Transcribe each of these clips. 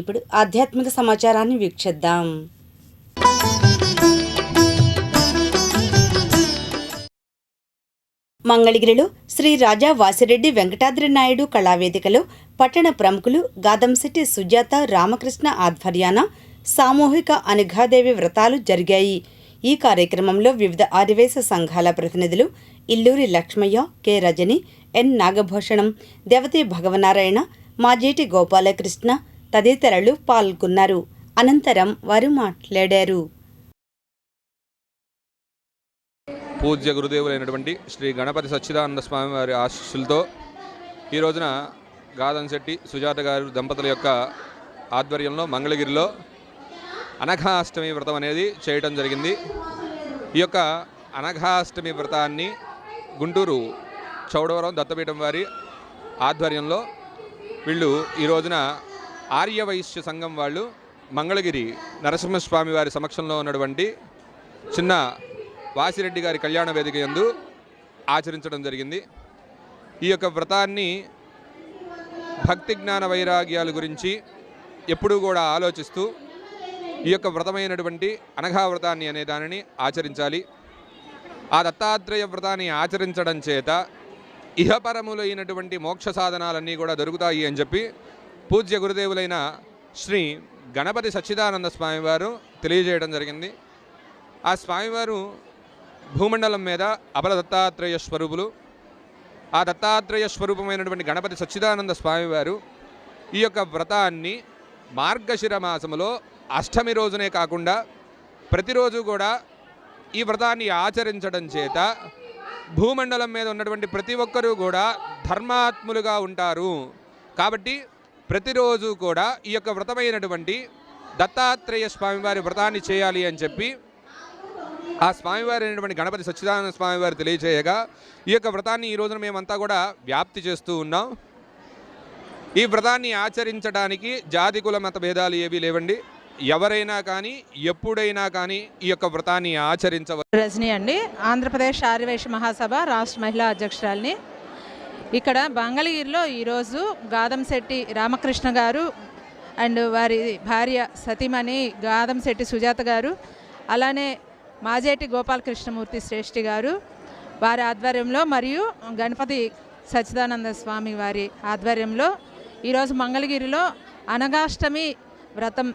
ఇప్పుడు ఆధ్యాత్మిక సమాచారాన్ని వీక్షిద్దాం. మంగళగిరిలో శ్రీ రాజా వాసిరెడ్డి వెంకటాద్రి నాయుడు కళావేదికలో పట్టణ ప్రముఖులు గాదంశెట్టి సుజాత రామకృష్ణ ఆధ్వర్యాన సామూహిక అనఘాదేవి వ్రతాలు జరిగాయి. ఈ కార్యక్రమంలో వివిధ ఆదివాసీ సంఘాల ప్రతినిధులు ఇల్లూరి లక్ష్మయ్య, కె రజని, ఎన్ నాగభూషణం, దేవతి భగవనారాయణ, మాజేటి గోపాలకృష్ణ తదితరులు పాల్గొన్నారు. అనంతరం వారు మాట్లాడారు. పూజ్య గురుదేవులైనటువంటి శ్రీ గణపతి సచ్చిదానంద స్వామి వారి ఆశీస్సులతో ఈ రోజున గాదంశెట్టి సుజాత గారు దంపతుల యొక్క ఆధ్వర్యంలో మంగళగిరిలో అనఘాష్టమి వ్రతం అనేది చేయటం జరిగింది. ఈ యొక్క అనఘాష్టమి వ్రతాన్ని గుంటూరు చౌడవరం దత్తపీఠం వారి ఆధ్వర్యంలో వీళ్ళు ఈ రోజున ఆర్యవైశ్య సంఘం వాళ్ళు మంగళగిరి నరసింహస్వామి వారి సమక్షంలో ఉన్నటువంటి చిన్న వాసిరెడ్డి గారి కళ్యాణ వేదిక యందు ఆచరించడం జరిగింది. ఈ యొక్క వ్రతాన్ని భక్తి జ్ఞాన వైరాగ్యాల గురించి ఎప్పుడూ కూడా ఆలోచిస్తూ ఈ యొక్క వ్రతమైనటువంటి అనఘా వ్రతాన్ని అనే దానిని ఆచరించాలి. ఆ దత్తాత్రేయ వ్రతాన్ని ఆచరించడం చేత ఇహపరములైనటువంటి మోక్ష సాధనాలన్నీ కూడా దొరుకుతాయి అని చెప్పి పూజ్య గురుదేవులైన శ్రీ గణపతి సచ్చిదానంద స్వామివారు తెలియజేయడం జరిగింది. ఆ స్వామివారు భూమండలం మీద అబల దత్తాత్రేయ స్వరూపులు. ఆ దత్తాత్రేయ స్వరూపమైనటువంటి గణపతి సచ్చిదానంద స్వామివారు ఈ యొక్క వ్రతాన్ని మార్గశిర మాసములో అష్టమి రోజునే కాకుండా ప్రతిరోజు కూడా ఈ వ్రతాన్ని ఆచరించడం చేత భూమండలం మీద ఉన్నటువంటి ప్రతి ఒక్కరూ కూడా ధర్మాత్ములుగా ఉంటారు. కాబట్టి ప్రతిరోజు కూడా ఈ యొక్క వ్రతమైనటువంటి దత్తాత్రేయ స్వామివారి వ్రతాన్ని చేయాలి అని చెప్పి ఆ స్వామివారి అయినటువంటి గణపతి సచ్చిదానంద స్వామివారు తెలియచేయగా ఈ యొక్క వ్రతాన్ని ఈ రోజున మేమంతా కూడా వ్యాప్తి చేస్తూ ఉన్నాం. ఈ వ్రతాన్ని ఆచరించడానికి జాతి కుల మత భేదాలు ఏవీ లేవండి. ఎవరైనా కానీ ఎప్పుడైనా కానీ ఈ యొక్క వ్రతాన్ని ఆచరించవచ్చు. రజని అండి, ఆంధ్రప్రదేశ్ ఆర్యవైశ్య మహాసభ రాష్ట్ర మహిళా అధ్యక్షురాలిని. ఇక్కడ మంగళగిరిలో ఈరోజు గాదంశెట్టి రామకృష్ణ గారు అండ్ వారి భార్య సతీమణి గాదంశెట్టి సుజాత గారు, అలానే మాజేటి గోపాలకృష్ణమూర్తి శ్రేష్ఠి గారు వారి ఆధ్వర్యంలో మరియు గణపతి సచ్చిదానంద స్వామి వారి ఆధ్వర్యంలో ఈరోజు మంగళగిరిలో అనఘాష్టమి వ్రతం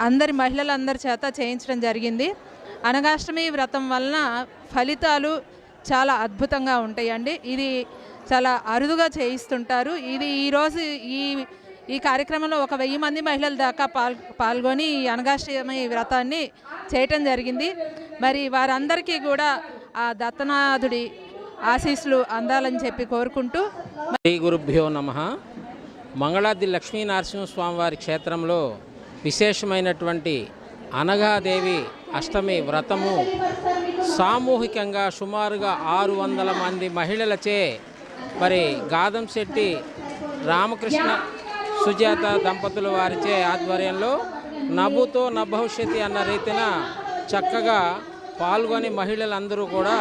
అందరి మహిళలందరి చేత చేయించడం జరిగింది. అనఘాష్టమి వ్రతం వలన ఫలితాలు చాలా అద్భుతంగా ఉంటాయండి. ఇది చాలా అరుదుగా చేయిస్తుంటారు. ఇది ఈరోజు ఈ కార్యక్రమంలో 1000 మంది మహిళల దాకా పాల్గొని ఈ అనఘాష్టమి వ్రతాన్ని చేయటం జరిగింది. మరి వారందరికీ కూడా ఆ దత్తనాథుడి ఆశీస్సులు అందాలని చెప్పి కోరుకుంటూ, శ్రీ గురుభ్యో నమః. మంగళాద్రి లక్ష్మీ నరసింహస్వామి వారి క్షేత్రంలో విశేషమైనటువంటి అనఘాదేవి అష్టమి వ్రతము సామూహికంగా సుమారుగా 600 మంది మహిళలచే మరి గాదంశెట్టి రామకృష్ణ సుజాత దంపతుల వారిచే ఆధ్వర్యంలో నభుతో నభవిష్యతి అన్న రీతిన చక్కగా పాల్గొని మహిళలందరూ కూడా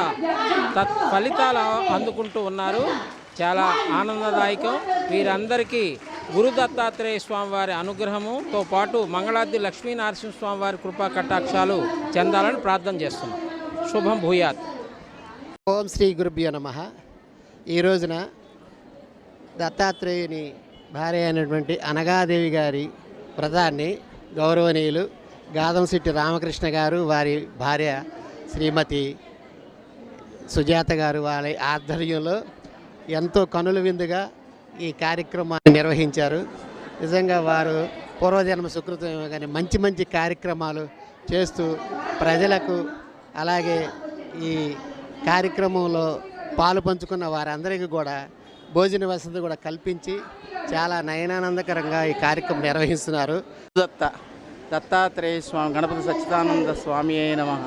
ఫలితాలు అందుకుంటూ ఉన్నారు. చాలా ఆనందదాయకం. వీరందరికీ గురు దత్తాత్రేయ స్వామి వారి అనుగ్రహముతో పాటు మంగళాద్రి లక్ష్మీ నరసింహస్వామి వారి కృపా కటాక్షాలు చెందాలని ప్రార్థన చేస్తున్నాం. శుభం భూయాత్. ఓం శ్రీ గురుభ్యో నమః. ఈ రోజున దత్తాత్రేయుని భార్య అయినటువంటి అనఘాదేవి గారి వ్రతాన్ని గౌరవనీయులు గాదంశెట్టి రామకృష్ణ గారు, వారి భార్య శ్రీమతి సుజాత గారు వారి ఆధ్వర్యంలో ఎంతో కనుల విందుగా ఈ కార్యక్రమాన్ని నిర్వహించారు. నిజంగా వారు పూర్వజన్మ సుకృతం కానీ మంచి మంచి కార్యక్రమాలు చేస్తూ ప్రజలకు అలాగే ఈ కార్యక్రమంలో పాలు పంచుకున్న వారందరికీ కూడా భోజన వసతి కూడా కల్పించి చాలా నయనానందకరంగా ఈ కార్యక్రమం నిర్వహిస్తున్నారు. దత్తాత్రేయ స్వామి గణపతి సచ్చిదానంద స్వామి అయిన నమః.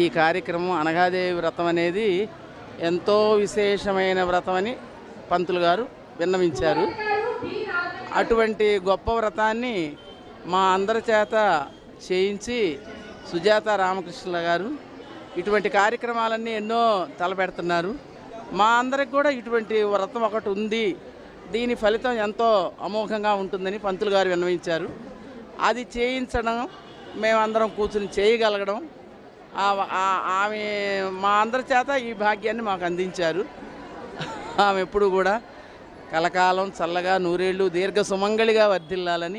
ఈ కార్యక్రమం అనఘాదేవి వ్రతం అనేది ఎంతో విశేషమైన వ్రతం అని పంతులు గారు విన్నవించారు. అటువంటి గొప్ప వ్రతాన్ని మా అందరి చేత చేయించి సుజాత రామకృష్ణ గారు ఇటువంటి కార్యక్రమాలన్నీ ఎన్నో తలపెడుతున్నారు. మా అందరికి కూడా ఇటువంటి వ్రతం ఒకటి ఉంది, దీని ఫలితం ఎంతో అమోఘంగా ఉంటుందని పంతులు గారు విన్నవించారు. అది చేయించడం, మేమందరం కూర్చుని చేయగలగడం, ఆమె మా అందరి చేత ఈ భాగ్యాన్ని మాకు అందించారు. ఆమె ఎప్పుడు కూడా కలకాలం చల్లగా నూరేళ్ళు దీర్ఘ సుమంగళిగా వర్ధిల్లాలని